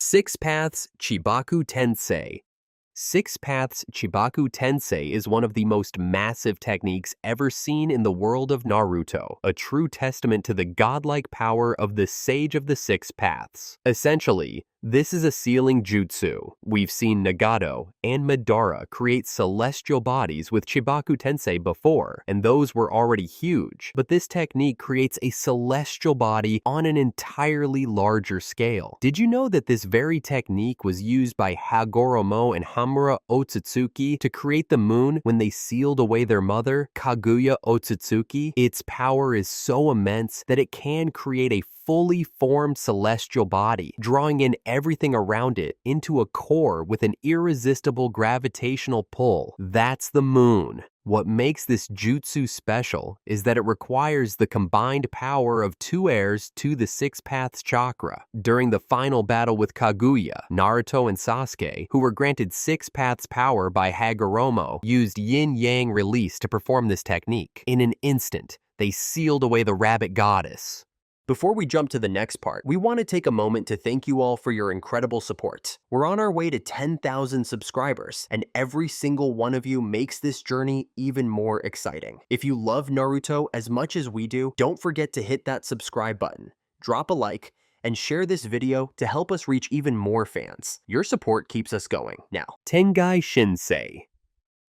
Six Paths Chibaku Tensei. Six Paths Chibaku Tensei is one of the most massive techniques ever seen in the world of Naruto, a true testament to the godlike power of the Sage of the Six Paths. Essentially, this is a sealing jutsu. We've seen Nagato and Madara create celestial bodies with Chibaku Tensei before, and those were already huge. But this technique creates a celestial body on an entirely larger scale. Did you know that this very technique was used by Hagoromo and Hamura Otsutsuki to create the moon when they sealed away their mother, Kaguya Otsutsuki? Its power is so immense that it can create a fully formed celestial body, drawing in everything around it into a core with an irresistible gravitational pull. That's the moon. What makes this jutsu special is that it requires the combined power of two heirs to the Six Paths chakra. During the final battle with Kaguya, Naruto and Sasuke, who were granted Six Paths power by Hagoromo, used yin-yang release to perform this technique. In an instant, they sealed away the rabbit goddess. Before we jump to the next part, we want to take a moment to thank you all for your incredible support. We're on our way to 10,000 subscribers, and every single one of you makes this journey even more exciting. If you love Naruto as much as we do, don't forget to hit that subscribe button, drop a like, and share this video to help us reach even more fans. Your support keeps us going. Now, Tengai Shinsi.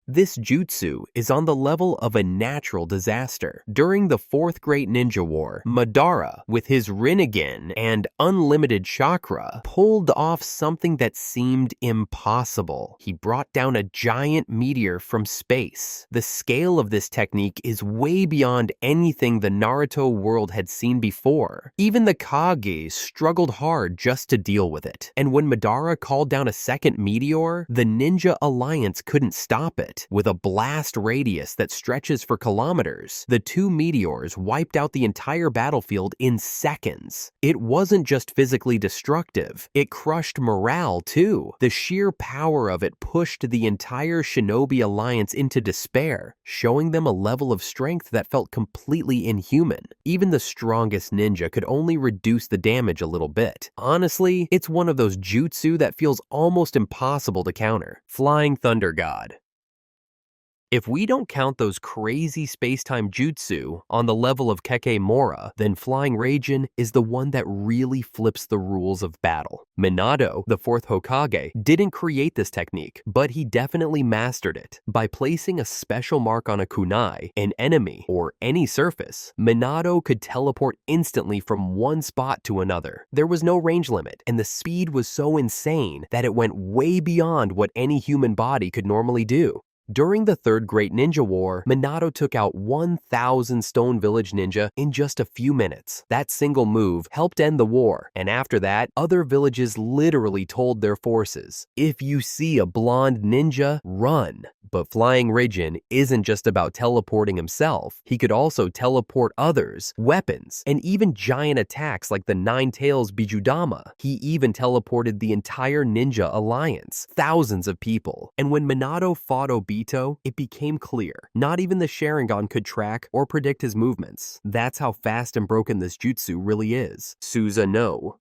This jutsu is on the level of a natural disaster. During the Fourth Great Ninja War, Madara, with his Rigen and unlimited chakra, pulled off something that seemed impossible. He brought down a giant meteor from space. The scale of this technique is way beyond anything the Naruto world had seen before. Even the Kage struggled hard just to deal with it. And when Madara called down a second meteor, the Ninja Alliance couldn't stop it. With a blast radius that stretches for kilometers, the two meteors wiped out the entire battlefield in seconds. It wasn't just physically destructive, it crushed morale too. The sheer power of it pushed the entire Shinobi Alliance into despair, showing them a level of strength that felt completely inhuman. Even the strongest ninja could only reduce the damage a little bit. Honestly, it's one of those jutsu that feels almost impossible to counter. Flying Thunder God. If we don't count those crazy space-time jutsu on the level of Kekemora, then Flying Rigen is the one that really flips the rules of battle. Minato, the fourth Hokage, didn't create this technique, but he definitely mastered it. By placing a special mark on a kunai, an enemy, or any surface, Minato could teleport instantly from one spot to another. There was no range limit, and the speed was so insane that it went way beyond what any human body could normally do. During the Third Great Ninja War, Minato took out 1,000 Stone Village ninja in just a few minutes. That single move helped end the war, and after that, other villages literally told their forces, "If you see a blonde ninja, run." But Flying Rigen isn't just about teleporting himself. He could also teleport others, weapons, and even giant attacks like the Nine Tails Bijudama. He even teleported the entire Ninja Alliance, thousands of people. And when Minato fought Obito, it became clear. Not even the Sharingan could track or predict his movements. That's how fast and broken this jutsu really is. Suseno.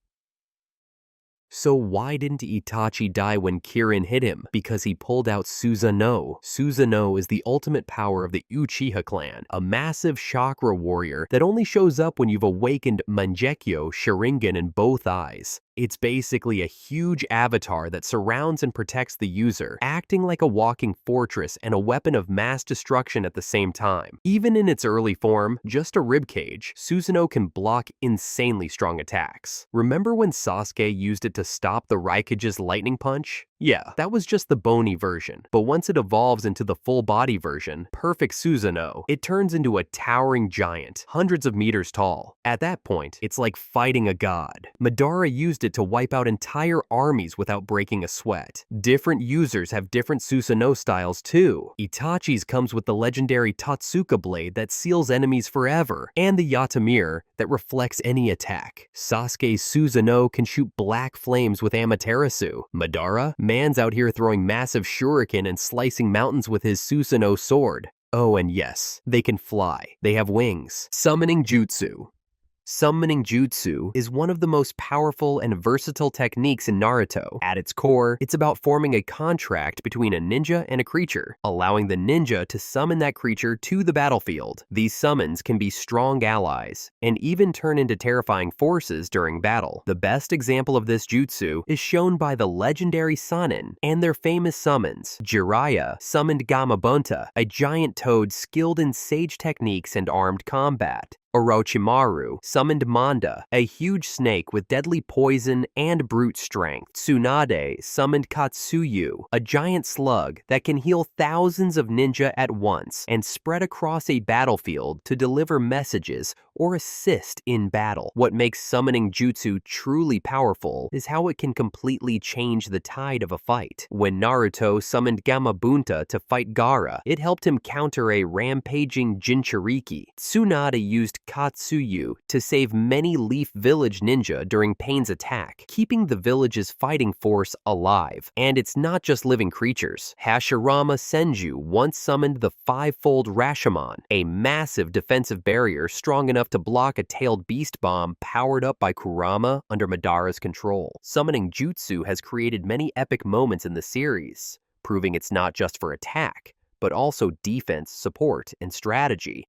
So why didn't Itachi die when Kieran hit him? Because he pulled out Suseno. Suseno is the ultimate power of the Uchiha clan, a massive chakra warrior that only shows up when you've awakened Mangekyo Sharingan in both eyes. It's basically a huge avatar that surrounds and protects the user, acting like a walking fortress and a weapon of mass destruction at the same time. Even in its early form, just a ribcage, Suseno can block insanely strong attacks. Remember when Sasuke used it to stop the Raikage's lightning punch? Yeah, that was just the bony version, but once it evolves into the full body version, Perfect Suseno, it turns into a towering giant, hundreds of meters tall. At that point, it's like fighting a god. Madara used it to wipe out entire armies without breaking a sweat. Different users have different Suseno styles too. Itachi's comes with the legendary Totsuka blade that seals enemies forever, and the Yatamir that reflects any attack. Sasuke's Suseno can shoot black flames with Amaterasu. Madara, man's out here throwing massive shuriken and slicing mountains with his Suseno sword. Oh, and yes, they can fly. They have wings. Summoning jutsu. Summoning Jutsu is one of the most powerful and versatile techniques in Naruto. At its core, it's about forming a contract between a ninja and a creature, allowing the ninja to summon that creature to the battlefield. These summons can be strong allies, and even turn into terrifying forces during battle. The best example of this jutsu is shown by the legendary Sannin and their famous summons. Jiraiya summoned Gamabunta, a giant toad skilled in sage techniques and armed combat. Orochimaru summoned Manda, a huge snake with deadly poison and brute strength. Tsunade summoned Katsuyu, a giant slug that can heal thousands of ninja at once and spread across a battlefield to deliver messages or assist in battle. What makes summoning jutsu truly powerful is how it can completely change the tide of a fight. When Naruto summoned Gamabunta to fight Gaara, it helped him counter a rampaging Jinchuriki. Tsunade used Katsuyu to save many Leaf Village ninja during Pain's attack, keeping the village's fighting force alive. And it's not just living creatures. Hashirama Senju once summoned the five-fold Rashomon, a massive defensive barrier strong enough to block a tailed beast bomb powered up by Kurama under Madara's control. Summoning jutsu has created many epic moments in the series, proving it's not just for attack, but also defense, support, and strategy.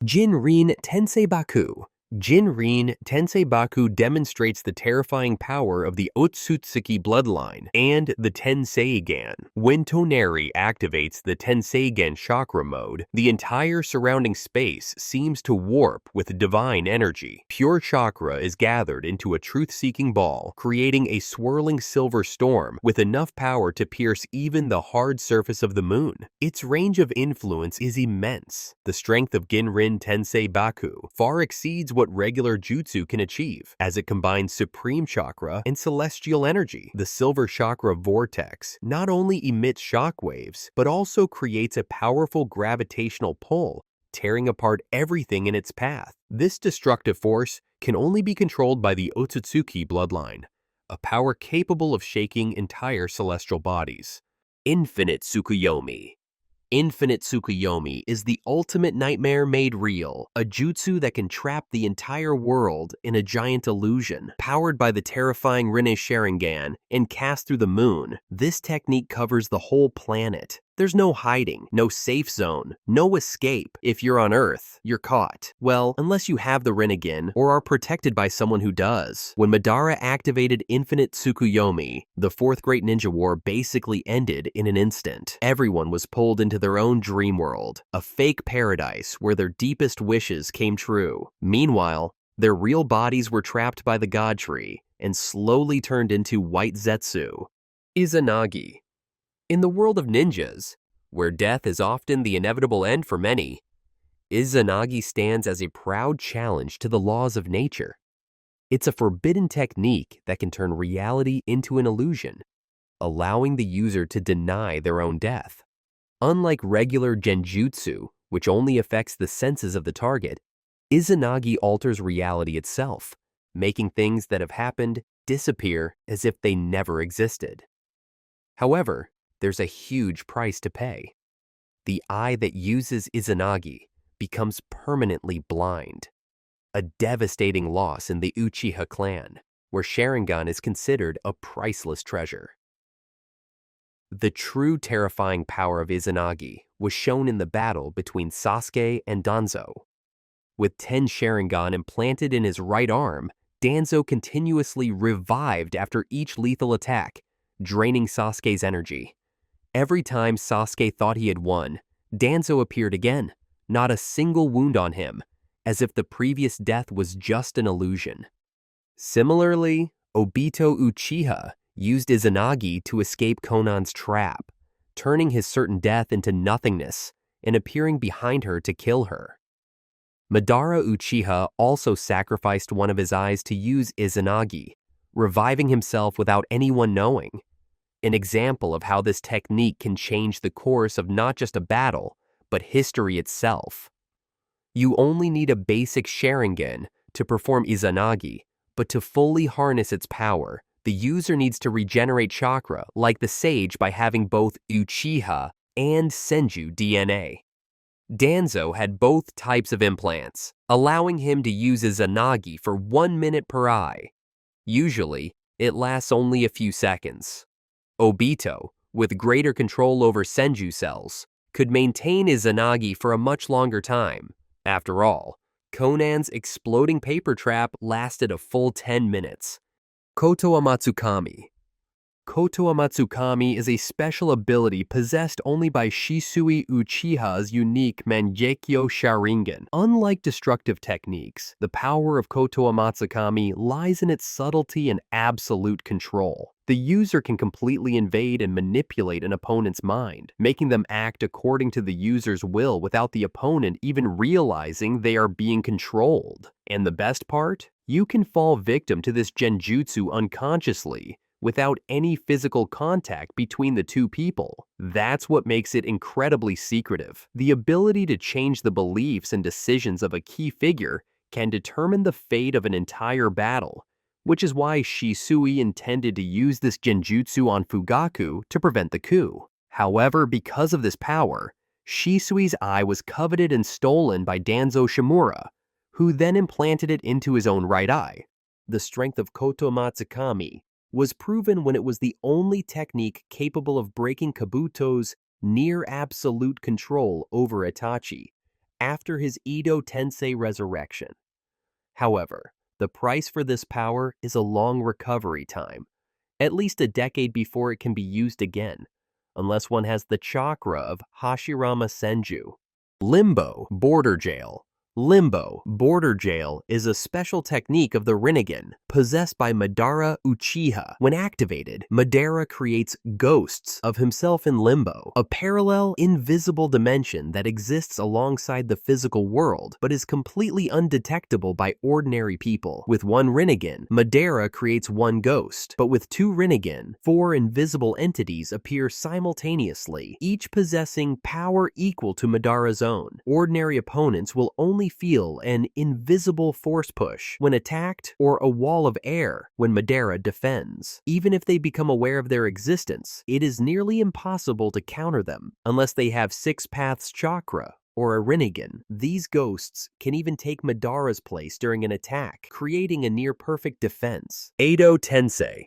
Jinrene Tensei Baku. Jinrene Tensei Baku demonstrates the terrifying power of the Otsutsuki bloodline and the Tenseigen. When Toneri activates the Tenseigen chakra mode, the entire surrounding space seems to warp with divine energy. Pure chakra is gathered into a truth-seeking ball, creating a swirling silver storm with enough power to pierce even the hard surface of the moon. Its range of influence is immense. The strength of Jinrene Tensei Baku far exceeds what regular jutsu can achieve, as it combines supreme chakra and celestial energy. The silver chakra vortex not only emits shockwaves, but also creates a powerful gravitational pull, tearing apart everything in its path. This destructive force can only be controlled by the Otsutsuki bloodline, a power capable of shaking entire celestial bodies. Infinite Sukuyomi. Infinite Sukuyomi is the ultimate nightmare made real, a jutsu that can trap the entire world in a giant illusion. Powered by the terrifying Rinne Sharingan and cast through the moon, this technique covers the whole planet. There's no hiding, no safe zone, no escape. If you're on Earth, you're caught. Well, unless you have the Rinnegan or are protected by someone who does. When Madara activated Infinite Sukuyomi, the Fourth Great Ninja War basically ended in an instant. Everyone was pulled into their own dream world, a fake paradise where their deepest wishes came true. Meanwhile, their real bodies were trapped by the God Tree and slowly turned into white Zetsu. Izanagi. In the world of ninjas, where death is often the inevitable end for many, Izanagi stands as a proud challenge to the laws of nature. It's a forbidden technique that can turn reality into an illusion, allowing the user to deny their own death. Unlike regular genjutsu, which only affects the senses of the target, Izanagi alters reality itself, making things that have happened disappear as if they never existed. However, there's a huge price to pay. The eye that uses Izanagi becomes permanently blind, a devastating loss in the Uchiha clan, where Sharingan is considered a priceless treasure. The true terrifying power of Izanagi was shown in the battle between Sasuke and Danzo. With 10 Sharingan implanted in his right arm, Danzo continuously revived after each lethal attack, draining Sasuke's energy. Every time Sasuke thought he had won, Danzo appeared again, not a single wound on him, as if the previous death was just an illusion. Similarly, Obito Uchiha used Izanagi to escape Konan's trap, turning his certain death into nothingness and appearing behind her to kill her. Madara Uchiha also sacrificed one of his eyes to use Izanagi, reviving himself without anyone knowing. An example of how this technique can change the course of not just a battle, but history itself. You only need a basic Sharingan to perform Izanagi, but to fully harness its power, the user needs to regenerate chakra like the sage by having both Uchiha and Senju DNA. Danzo had both types of implants, allowing him to use Izanagi for 1 minute per eye. Usually, it lasts only a few seconds. Obito, with greater control over Senju cells, could maintain Izanagi for a much longer time. After all, Conan's exploding paper trap lasted a full 10 minutes. Kotoatsukami. Kotoatsukami is a special ability possessed only by Shisui Uchiha's unique Mangekyo Sharingan. Unlike destructive techniques, the power of Kotoatsukami lies in its subtlety and absolute control. The user can completely invade and manipulate an opponent's mind, making them act according to the user's will without the opponent even realizing they are being controlled. And the best part? You can fall victim to this genjutsu unconsciously, without any physical contact between the two people. That's what makes it incredibly secretive. The ability to change the beliefs and decisions of a key figure can determine the fate of an entire battle, which is why Shisui intended to use this genjutsu on Fugaku to prevent the coup. However, because of this power, Shisui's eye was coveted and stolen by Danzo Shimura, who then implanted it into his own right eye. The strength of Kotoatsukami was proven when it was the only technique capable of breaking Kabuto's near-absolute control over Itachi after his Edotensei resurrection. However, the price for this power is a long recovery time, at least a decade before it can be used again, unless one has the chakra of Hashirama Senju. Limbo, border jail. Limbo, border jail, is a special technique of the Rinnegan, possessed by Madara Uchiha. When activated, Madara creates ghosts of himself in Limbo, a parallel, invisible dimension that exists alongside the physical world, but is completely undetectable by ordinary people. With one Rinnegan, Madara creates one ghost, but with two Rinnegan, 4 invisible entities appear simultaneously, each possessing power equal to Madara's own. Ordinary opponents will only feel an invisible force push when attacked or a wall of air when Madara defends. Even if they become aware of their existence, it is nearly impossible to counter them unless they have 6 Paths chakra or a Rinnegan. These ghosts can even take Madara's place during an attack, creating a near-perfect defense. Edotensei.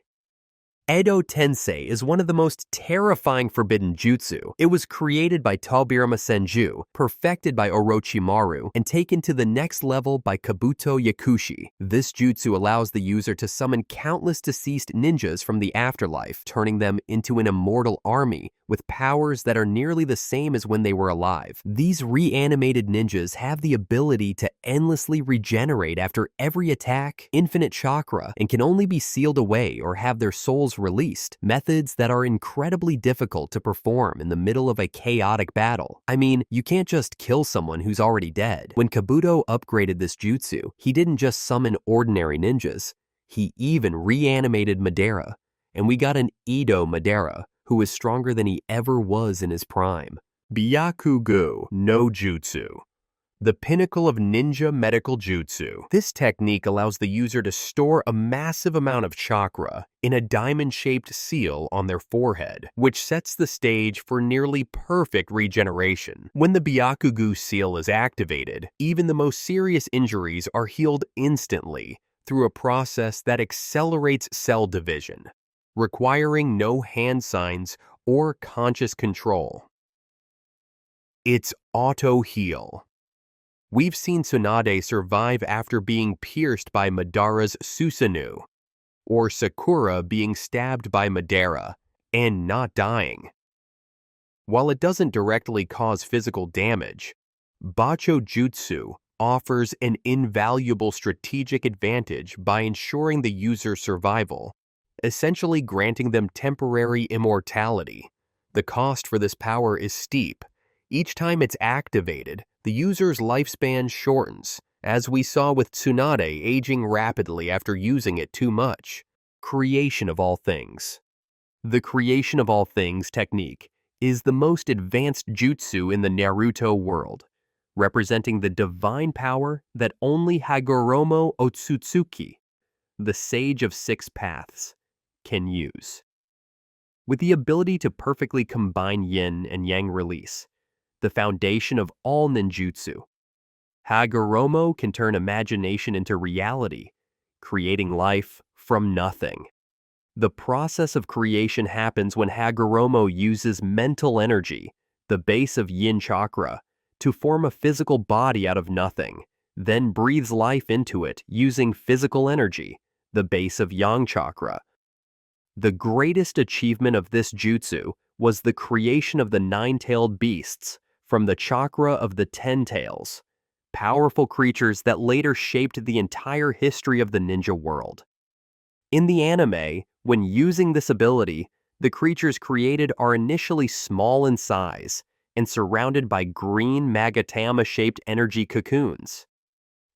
Edotensei is one of the most terrifying forbidden jutsu. It was created by Tobirama Senju, perfected by Orochimaru, and taken to the next level by Kabuto Yakushi. This jutsu allows the user to summon countless deceased ninjas from the afterlife, turning them into an immortal army with powers that are nearly the same as when they were alive. These reanimated ninjas have the ability to endlessly regenerate after every attack, infinite chakra, and can only be sealed away or have their souls released, methods that are incredibly difficult to perform in the middle of a chaotic battle. I mean, you can't just kill someone who's already dead. When Kabuto upgraded this jutsu, he didn't just summon ordinary ninjas, he even reanimated Madara, and we got an Edo Madara, who is stronger than he ever was in his prime. Byakugu no Jutsu. The pinnacle of ninja medical jutsu. This technique allows the user to store a massive amount of chakra in a diamond-shaped seal on their forehead, which sets the stage for nearly perfect regeneration. When the Byakugu seal is activated, even the most serious injuries are healed instantly through a process that accelerates cell division, requiring no hand signs or conscious control. It's auto-heal. We've seen Tsunade survive after being pierced by Madara's Suseno, or Sakura being stabbed by Madara, and not dying. While it doesn't directly cause physical damage, Bacho Jutsu offers an invaluable strategic advantage by ensuring the user's survival, essentially granting them temporary immortality. The cost for this power is steep. Each time it's activated, the user's lifespan shortens, as we saw with Tsunade aging rapidly after using it too much. Creation of all things. The creation of all things technique is the most advanced jutsu in the Naruto world, representing the divine power that only Hagoromo Otsutsuki, the sage of 6 paths, can use. With the ability to perfectly combine yin and yang release, the foundation of all ninjutsu. Hagoromo can turn imagination into reality, creating life from nothing. The process of creation happens when Hagoromo uses mental energy, the base of yin chakra, to form a physical body out of nothing, then breathes life into it using physical energy, the base of yang chakra. The greatest achievement of this jutsu was the creation of the nine-tailed beasts from the chakra of the 10 tails, powerful creatures that later shaped the entire history of the ninja world. In the anime, when using this ability, the creatures created are initially small in size and surrounded by green magatama-shaped energy cocoons.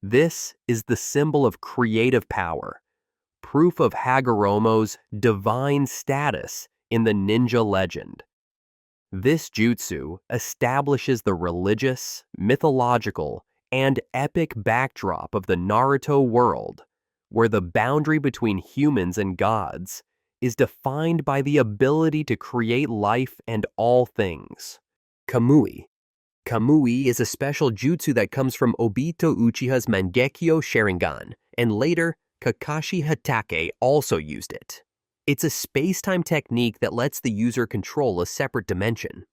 This is the symbol of creative power, proof of Hagoromo's divine status in the ninja legend. This jutsu establishes the religious, mythological, and epic backdrop of the Naruto world, where the boundary between humans and gods is defined by the ability to create life and all things. Kamui. Kamui is a special jutsu that comes from Obito Uchiha's Mangekyo Sharingan, and later, Kakashi Hatake also used it. It's a space-time technique that lets the user control a separate dimension.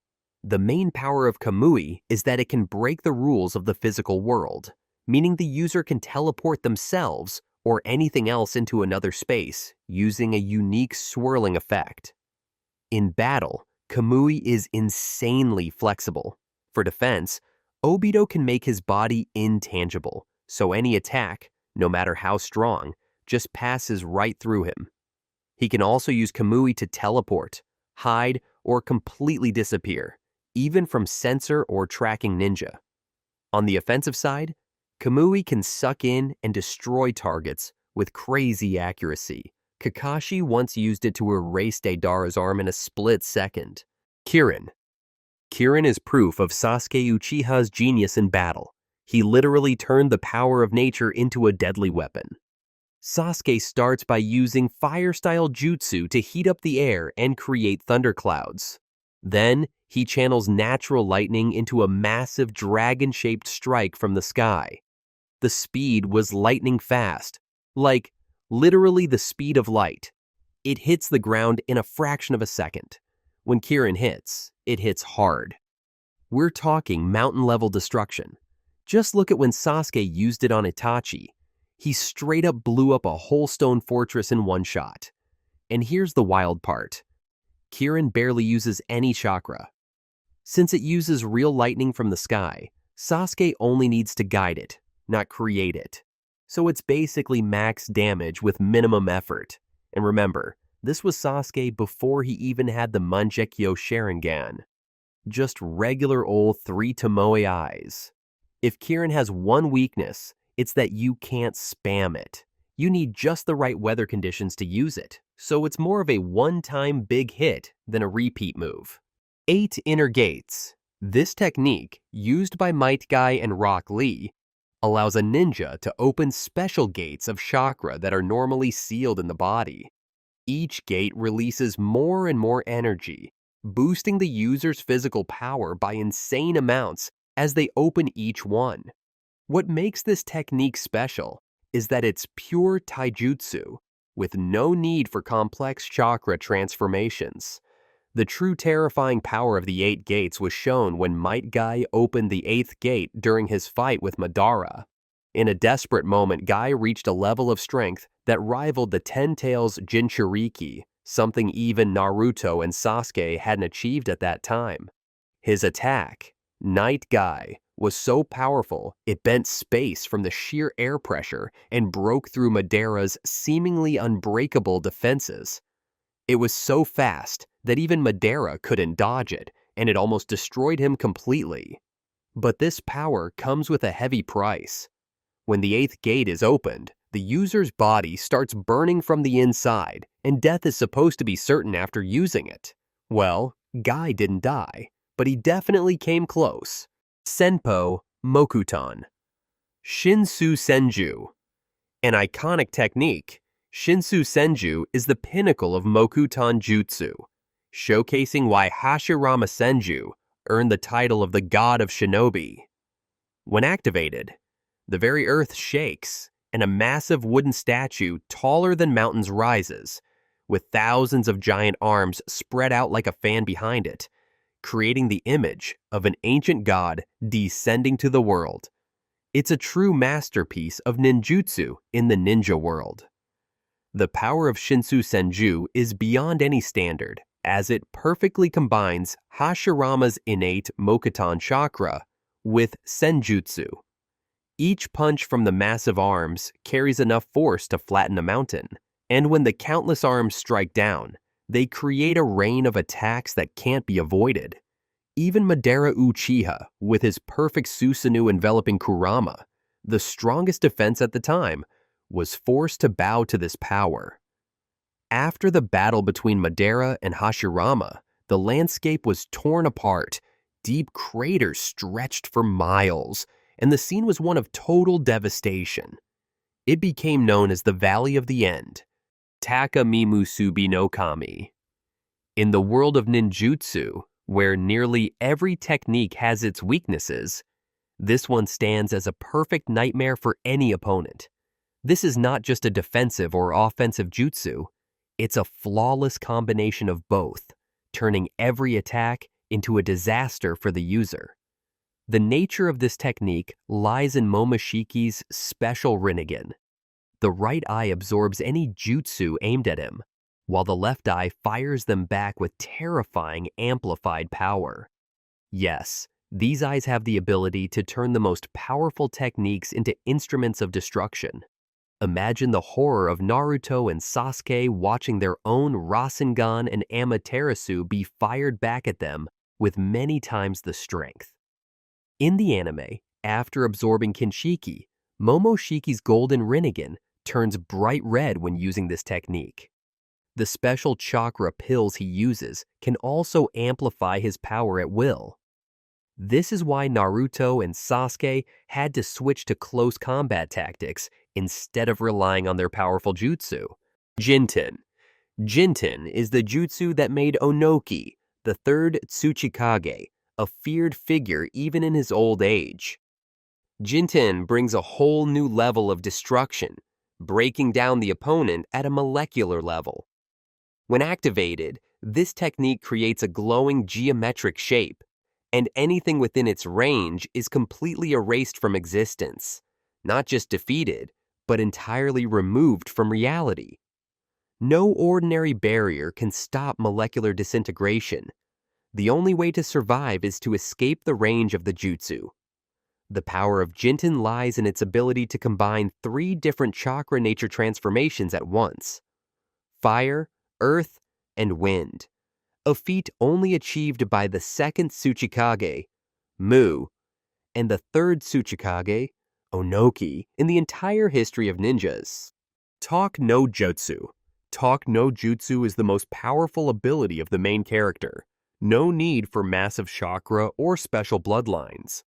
The main power of Kamui is that it can break the rules of the physical world, meaning the user can teleport themselves or anything else into another space using a unique swirling effect. In battle, Kamui is insanely flexible. For defense, Obito can make his body intangible, so any attack, no matter how strong, just passes right through him. He can also use Kamui to teleport, hide, or completely disappear, even from sensor or tracking ninja. On the offensive side, Kamui can suck in and destroy targets with crazy accuracy. Kakashi once used it to erase Deidara's arm in a split second. Kieran. Kieran is proof of Sasuke Uchiha's genius in battle. He literally turned the power of nature into a deadly weapon. Sasuke starts by using fire-style jutsu to heat up the air and create thunderclouds. Then, he channels natural lightning into a massive dragon-shaped strike from the sky. The speed was lightning fast, like literally the speed of light. It hits the ground in a fraction of a second. When Kieran hits, it hits hard. We're talking mountain-level destruction. Just look at when Sasuke used it on Itachi. He straight up blew up a whole stone fortress in one shot. And here's the wild part. Kieran barely uses any chakra. Since it uses real lightning from the sky, Sasuke only needs to guide it, not create it. So it's basically max damage with minimum effort. And remember, this was Sasuke before he even had the Mangekyo Sharingan. Just regular old 3 Tomoe eyes. If Kieran has one weakness, it's that you can't spam it. You need just the right weather conditions to use it, so it's more of a one-time big hit than a repeat move. 8 Inner Gates. This technique, used by Might Guy and Rock Lee, allows a ninja to open special gates of chakra that are normally sealed in the body. Each gate releases more and more energy, boosting the user's physical power by insane amounts as they open each one. What makes this technique special is that it's pure taijutsu, with no need for complex chakra transformations. The true terrifying power of the 8 gates was shown when Might Guy opened the 8th gate during his fight with Madara. In a desperate moment, Guy reached a level of strength that rivaled the 10 Tails Jinchuriki, something even Naruto and Sasuke hadn't achieved at that time. His attack, Night Guy, was so powerful it bent space from the sheer air pressure and broke through Madara's seemingly unbreakable defenses. It was so fast that even Madara couldn't dodge it, and it almost destroyed him completely. But this power comes with a heavy price. When the 8th gate is opened, the user's body starts burning from the inside, and death is supposed to be certain after using it. Well, Guy didn't die, but he definitely came close. Senpo Mokutan. Shinsu Senju. An iconic technique, Shinsu Senju is the pinnacle of Mokutan Jutsu, showcasing why Hashirama Senju, earned the title of the God of Shinobi. When activated, the very earth shakes, and a massive wooden statue taller than mountains rises, with thousands of giant arms spread out like a fan behind it, creating the image of an ancient god descending to the world. It's a true masterpiece of ninjutsu in the ninja world. The power of Shinsu Senju is beyond any standard, as it perfectly combines Hashirama's innate Mokutan chakra with Senjutsu. Each punch from the massive arms carries enough force to flatten a mountain, and when the countless arms strike down, they create a rain of attacks that can't be avoided. Even Madara Uchiha, with his perfect Suseno enveloping Kurama, the strongest defense at the time, was forced to bow to this power. After the battle between Madara and Hashirama, the landscape was torn apart, deep craters stretched for miles, and the scene was one of total devastation. It became known as the Valley of the End, Takamimus Nokami. In the world of ninjutsu, where nearly every technique has its weaknesses, this one stands as a perfect nightmare for any opponent. This is not just a defensive or offensive jutsu, it's a flawless combination of both, turning every attack into a disaster for the user. The nature of this technique lies in Momoshiki's special Rinnegan. The right eye absorbs any jutsu aimed at him, while the left eye fires them back with terrifying amplified power. Yes, these eyes have the ability to turn the most powerful techniques into instruments of destruction. Imagine the horror of Naruto and Sasuke watching their own Rasengan and Amaterasu be fired back at them with many times the strength. In the anime, after absorbing Kinshiki, Momoshiki's golden Rinnegan turns bright red when using this technique. The special chakra pills he uses can also amplify his power at will. This is why Naruto and Sasuke had to switch to close combat tactics instead of relying on their powerful jutsu. Ginten. Ginten is the jutsu that made Onoki, the third Tsuchikage, a feared figure even in his old age. Ginten brings a whole new level of destruction, breaking down the opponent at a molecular level. When activated, this technique creates a glowing geometric shape, and anything within its range is completely erased from existence, not just defeated, but entirely removed from reality. No ordinary barrier can stop molecular disintegration. The only way to survive is to escape the range of the jutsu. The power of Ginten lies in its ability to combine 3 different chakra nature transformations at once: fire, earth, and wind, a feat only achieved by the second Tsuchikage, Mu, and the third Tsuchikage, Onoki, in the entire history of ninjas. Talk no jutsu. Talk no jutsu is the most powerful ability of the main character. No need for massive chakra or special bloodlines.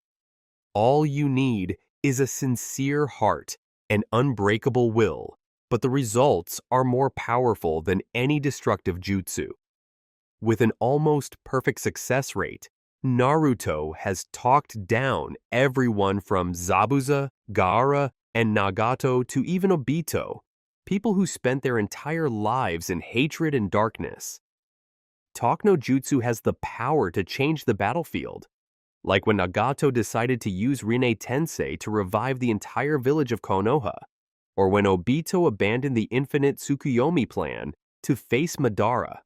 All you need is a sincere heart and unbreakable will, but the results are more powerful than any destructive jutsu. With an almost perfect success rate, Naruto has talked down everyone from Zabuza, Gaara, and Nagato to even Obito, people who spent their entire lives in hatred and darkness. Talk no jutsu has the power to change the battlefield, like when Nagato decided to use Edotensei to revive the entire village of Konoha, or when Obito abandoned the infinite Sukuyomi plan to face Madara.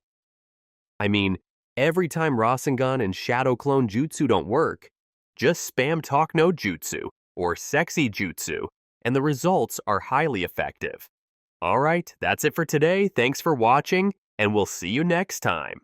I mean, every time Rasengan and Shadow Clone Jutsu don't work, just spam Talk no Jutsu or Sexy Jutsu, and the results are highly effective. Alright, that's it for today. Thanks for watching, and we'll see you next time.